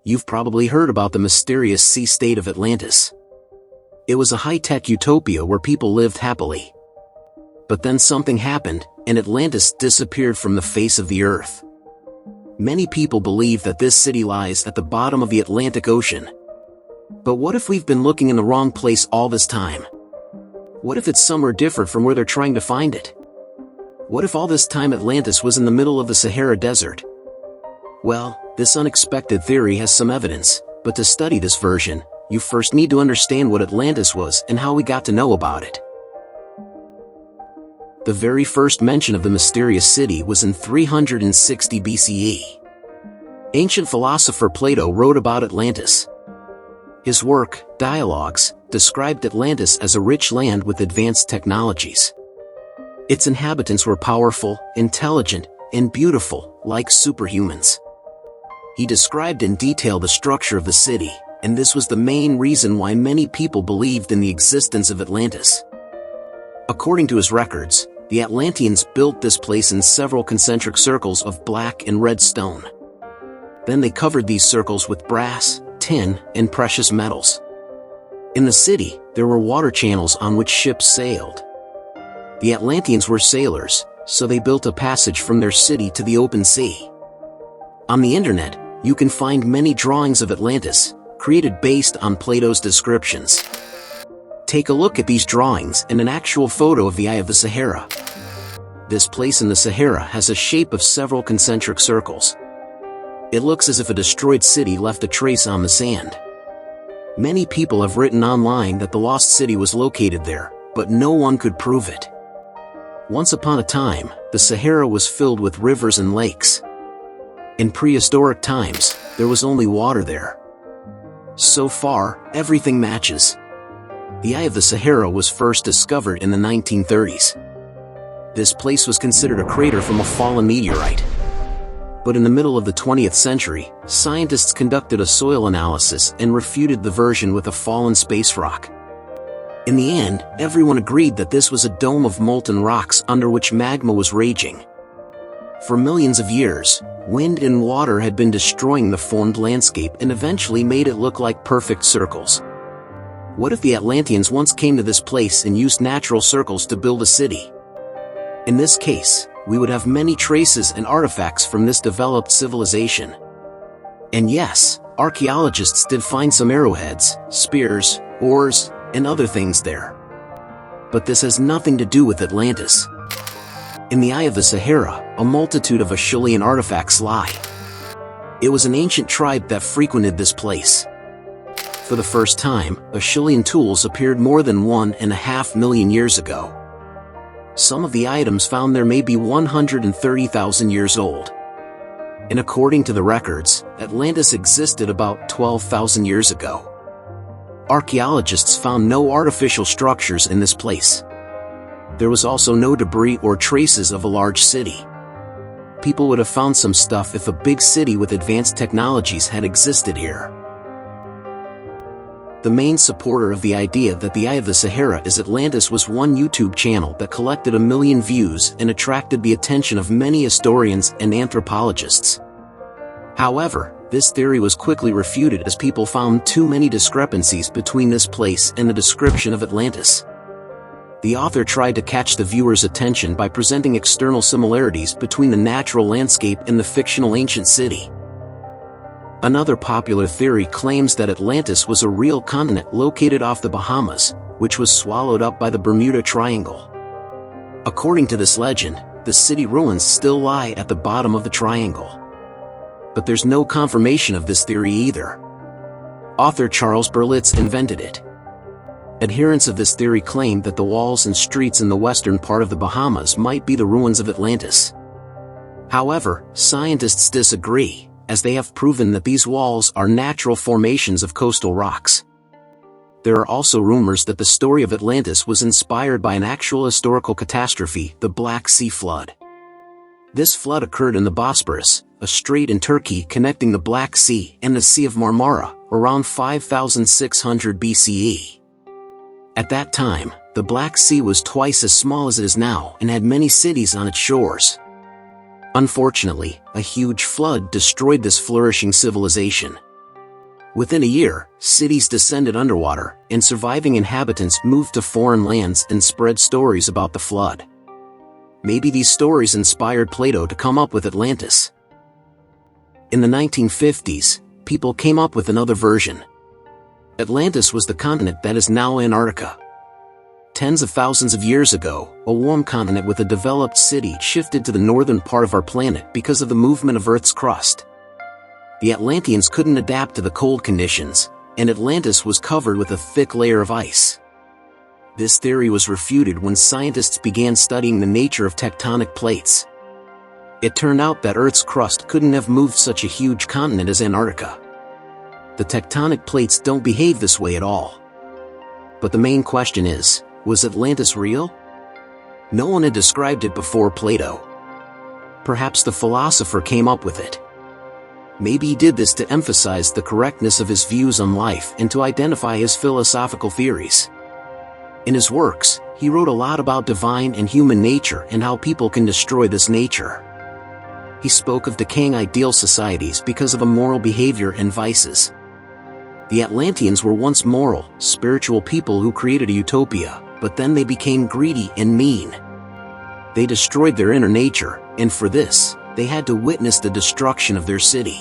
you've probably heard about the mysterious sea state of Atlantis. It was a high-tech utopia where people lived happily. But then something happened, and Atlantis disappeared from the face of the earth. Many people believe that this city lies at the bottom of the Atlantic Ocean. But what if we've been looking in the wrong place all this time? What if it's somewhere different from where they're trying to find it? What if all this time Atlantis was in the middle of the Sahara Desert? Well, this unexpected theory has some evidence, but to study this version, you first need to understand what Atlantis was and how we got to know about it. The very first mention of the mysterious city was in 360 BCE. Ancient philosopher Plato wrote about Atlantis. His work, Dialogues, described Atlantis as a rich land with advanced technologies. Its inhabitants were powerful, intelligent, and beautiful, like superhumans. He described in detail the structure of the city, and this was the main reason why many people believed in the existence of Atlantis. According to his records, the Atlanteans built this place in several concentric circles of black and red stone. Then they covered these circles with brass, tin, and precious metals. In the city, there were water channels on which ships sailed. The Atlanteans were sailors, so they built a passage from their city to the open sea. On the internet, you can find many drawings of Atlantis, created based on Plato's descriptions. Take a look at these drawings and an actual photo of the Eye of the Sahara. This place in the Sahara has a shape of several concentric circles. It looks as if a destroyed city left a trace on the sand. Many people have written online that the lost city was located there, but no one could prove it. Once upon a time, the Sahara was filled with rivers and lakes. In prehistoric times, there was only water there. So far, everything matches. The Eye of the Sahara was first discovered in the 1930s. This place was considered a crater from a fallen meteorite. But in the middle of the 20th century, scientists conducted a soil analysis and refuted the version with a fallen space rock. In the end, everyone agreed that this was a dome of molten rocks under which magma was raging. For millions of years, wind and water had been destroying the formed landscape and eventually made it look like perfect circles. What if the Atlanteans once came to this place and used natural circles to build a city? In this case, we would have many traces and artifacts from this developed civilization. And yes, archaeologists did find some arrowheads, spears, oars, and other things there. But this has nothing to do with Atlantis. In the Eye of the Sahara, a multitude of Acheulean artifacts lie. It was an ancient tribe that frequented this place. For the first time, Acheulean tools appeared more than 1.5 million years ago. Some of the items found there may be 130,000 years old. And according to the records, Atlantis existed about 12,000 years ago. Archaeologists found no artificial structures in this place. There was also no debris or traces of a large city. People would have found some stuff if a big city with advanced technologies had existed here. The main supporter of the idea that the Eye of the Sahara is Atlantis was one YouTube channel that collected 1 million views and attracted the attention of many historians and anthropologists. However, this theory was quickly refuted as people found too many discrepancies between this place and the description of Atlantis. The author tried to catch the viewer's attention by presenting external similarities between the natural landscape and the fictional ancient city. Another popular theory claims that Atlantis was a real continent located off the Bahamas, which was swallowed up by the Bermuda Triangle. According to this legend, the city ruins still lie at the bottom of the triangle. But there's no confirmation of this theory either. Author Charles Berlitz invented it. Adherents of this theory claim that the walls and streets in the western part of the Bahamas might be the ruins of Atlantis. However, scientists disagree, as they have proven that these walls are natural formations of coastal rocks. There are also rumors that the story of Atlantis was inspired by an actual historical catastrophe, the Black Sea Flood. This flood occurred in the Bosporus, a strait in Turkey connecting the Black Sea and the Sea of Marmara, around 5600 BCE. At that time, the Black Sea was twice as small as it is now and had many cities on its shores. Unfortunately, a huge flood destroyed this flourishing civilization. Within a year, cities descended underwater, and surviving inhabitants moved to foreign lands and spread stories about the flood. Maybe these stories inspired Plato to come up with Atlantis. In the 1950s, people came up with another version. Atlantis was the continent that is now Antarctica. Tens of thousands of years ago, a warm continent with a developed city shifted to the northern part of our planet because of the movement of Earth's crust. The Atlanteans couldn't adapt to the cold conditions, and Atlantis was covered with a thick layer of ice. This theory was refuted when scientists began studying the nature of tectonic plates. It turned out that Earth's crust couldn't have moved such a huge continent as Antarctica. The tectonic plates don't behave this way at all. But the main question is, was Atlantis real? No one had described it before Plato. Perhaps the philosopher came up with it. Maybe he did this to emphasize the correctness of his views on life and to identify his philosophical theories. In his works, he wrote a lot about divine and human nature and how people can destroy this nature. He spoke of decaying ideal societies because of immoral behavior and vices. The Atlanteans were once moral, spiritual people who created a utopia, but then they became greedy and mean. They destroyed their inner nature, and for this, they had to witness the destruction of their city.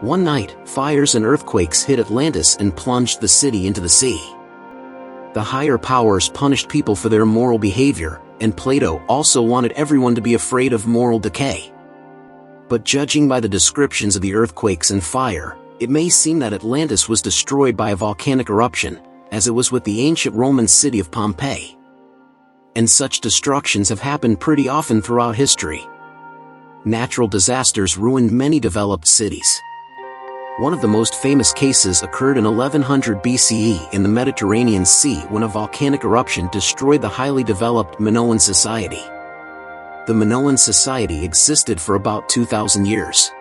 One night, fires and earthquakes hit Atlantis and plunged the city into the sea. The higher powers punished people for their immoral behavior, and Plato also wanted everyone to be afraid of moral decay. But judging by the descriptions of the earthquakes and fire, it may seem that Atlantis was destroyed by a volcanic eruption, as it was with the ancient Roman city of Pompeii. And such destructions have happened pretty often throughout history. Natural disasters ruined many developed cities. One of the most famous cases occurred in 1100 BCE in the Mediterranean Sea when a volcanic eruption destroyed the highly developed Minoan society. The Minoan society existed for about 2,000 years.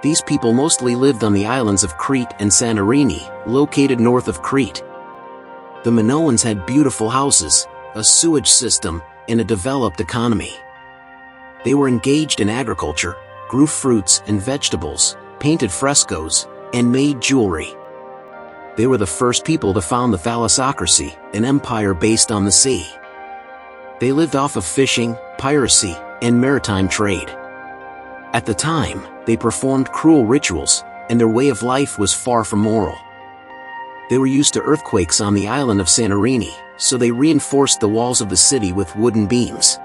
These people mostly lived on the islands of Crete and Santorini, located north of Crete. The Minoans had beautiful houses, a sewage system, and a developed economy. They were engaged in agriculture, grew fruits and vegetables, painted frescoes, and made jewelry. They were the first people to found the thalassocracy, an empire based on the sea. They lived off of fishing, piracy, and maritime trade. At the time, they performed cruel rituals, and their way of life was far from moral. They were used to earthquakes on the island of Santorini, so they reinforced the walls of the city with wooden beams.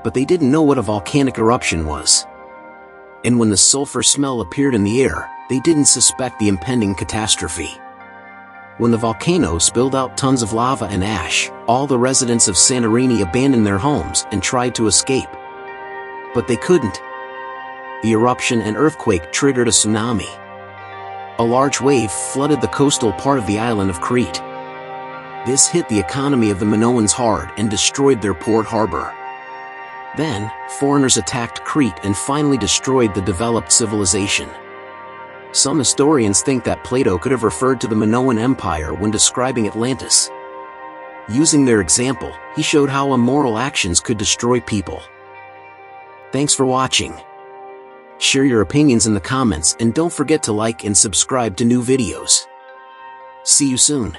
But they didn't know what a volcanic eruption was. And when the sulfur smell appeared in the air, they didn't suspect the impending catastrophe. When the volcano spilled out tons of lava and ash, all the residents of Santorini abandoned their homes and tried to escape. But they couldn't. The eruption and earthquake triggered a tsunami. A large wave flooded the coastal part of the island of Crete. This hit the economy of the Minoans hard and destroyed their port harbor. Then, foreigners attacked Crete and finally destroyed the developed civilization. Some historians think that Plato could have referred to the Minoan Empire when describing Atlantis. Using their example, he showed how immoral actions could destroy people. Thanks for watching. Share your opinions in the comments and don't forget to like and subscribe to new videos. See you soon.